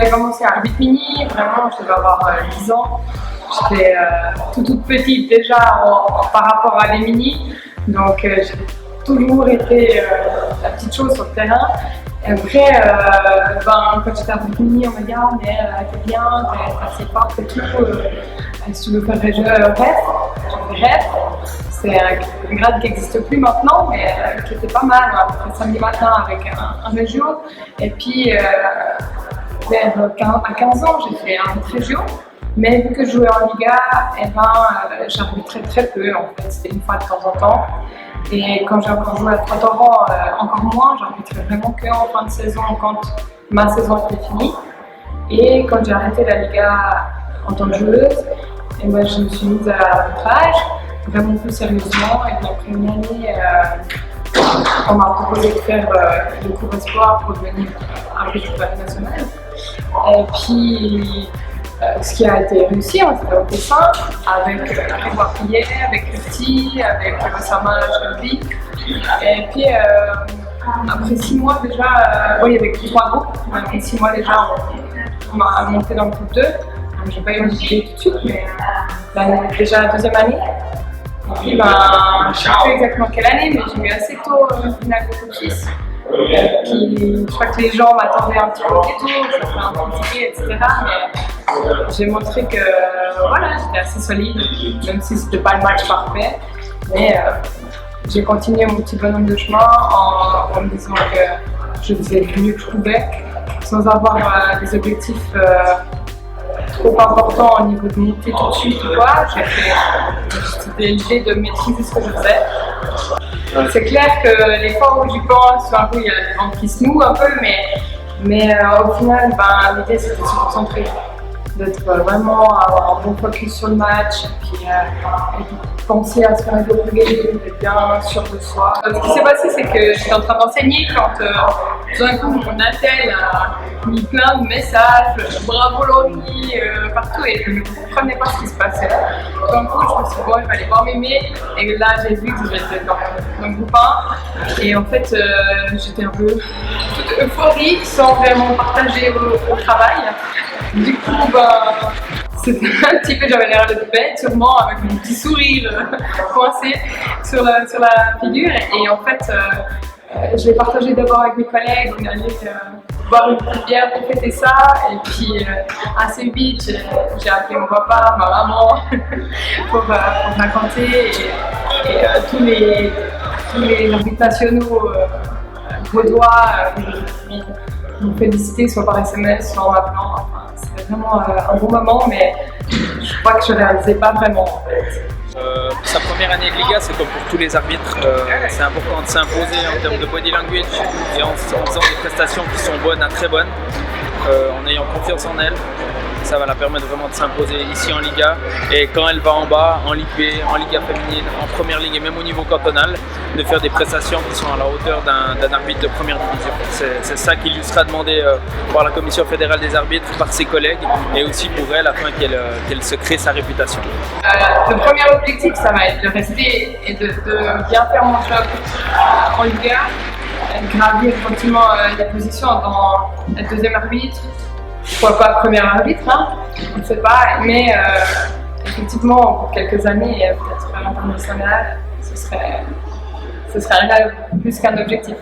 J'ai commencé à 8 mini, vraiment, je devais avoir 10 ans. J'étais toute petite déjà par rapport à les mini, donc j'ai toujours été la petite chose sur le terrain. Et après, quand j'étais à 8 mini, on m'a dit ah, mais t'es bien, t'es assez forte et tout, si tu veux faire rêve. C'est un grade qui n'existe plus maintenant, mais qui était pas mal, après samedi matin avec un régio. Et puis, à 15 ans, j'ai fait un régio. Mais vu que je jouais en Liga, j'arbitrais très peu, en fait, c'était une fois de temps en temps. Et quand j'ai encore joué à 30 ans, encore moins, j'arbitrais vraiment qu'en fin de saison, quand ma saison était finie. Et quand j'ai arrêté la Liga en tant que joueuse, je me suis mise à l'arbitrage, vraiment plus sérieusement. Et puis après une année, on m'a proposé de faire le cours espoir pour devenir arbitre national. Et puis, ce qui a été réussi, c'était au dessin, avec Grégoire Pillet, avec Curti, avec Osama Chelby. Et puis, après 6 mois déjà, il y avait 3 groupes, après 6 mois déjà, on m'a monté dans le groupe 2. Je n'ai pas eu une idée tout de suite, mais déjà la deuxième année. Et puis, je ne sais plus exactement quelle année, mais j'ai eu assez tôt une finale de Coupe Suisse. Je crois que les gens m'attendaient un petit peu plus tôt, ça fait un peu ticket, etc. Mais j'ai montré que voilà, j'étais assez solide, même si c'était pas le match parfait. Mais j'ai continué mon petit bonhomme de chemin en me disant que je faisais le mieux que je pouvais, sans avoir des objectifs trop importants au niveau de monter tout de suite ou quoi. J'étais l'idée de maîtriser ce que je faisais. C'est clair que les fois où j'y pense, un coup il y a le ventre qui se noue un peu, mais au final, l'idée c'était de se concentrer, d'être vraiment avoir un bon focus sur le match, et puis penser à ce qu'on avait pour gagner, d'être bien sûr de soi. Ce qui s'est passé, c'est que j'étais en train d'enseigner quand tout d'un coup mon attel a mis plein de messages, bravo Loni, partout, et je ne comprenais pas ce qui se passait. Tout d'un coup, je me suis dit, bon, je vais aller voir Mémé, et là j'ai vu que j'étais dans un groupe 1, et en fait, j'étais un peu toute euphorique sans vraiment partager au travail. Du coup, c'était un petit peu, j'avais l'air de bête, sûrement, avec mon petit sourire coincé sur la figure. Et en fait, je l'ai partagé d'abord avec mes collègues, on est allé boire une petite bière pour fêter ça. Et puis, assez vite, j'ai appelé mon papa, ma maman, pour raconter. Et tous les arbitres nationaux vaudois m'ont félicité, soit par SMS, soit en m'appelant. C'était vraiment un bon moment, mais je crois que je ne réalisais pas vraiment en fait. Sa première année de Liga, c'est comme pour tous les arbitres, c'est important de s'imposer en termes de body language et en faisant des prestations qui sont bonnes à très bonnes, en ayant confiance en elle. Ça va la permettre vraiment de s'imposer ici en Liga, et quand elle va en bas, en Ligue B, en Liga féminine, en première ligue et même au niveau cantonal, de faire des prestations qui sont à la hauteur d'un arbitre de première division. C'est ça qui lui sera demandé par la Commission fédérale des arbitres, par ses collègues, et aussi pour elle afin qu'elle se crée sa réputation. Le premier objectif, ça va être de rester et de bien faire mon job en Liga, gravir gentiment la position dans la deuxième arbitre. Pourquoi pas premier arbitre, on ne sait pas, mais effectivement pour quelques années, peut-être à l'international, ce serait un rêve plus qu'un objectif.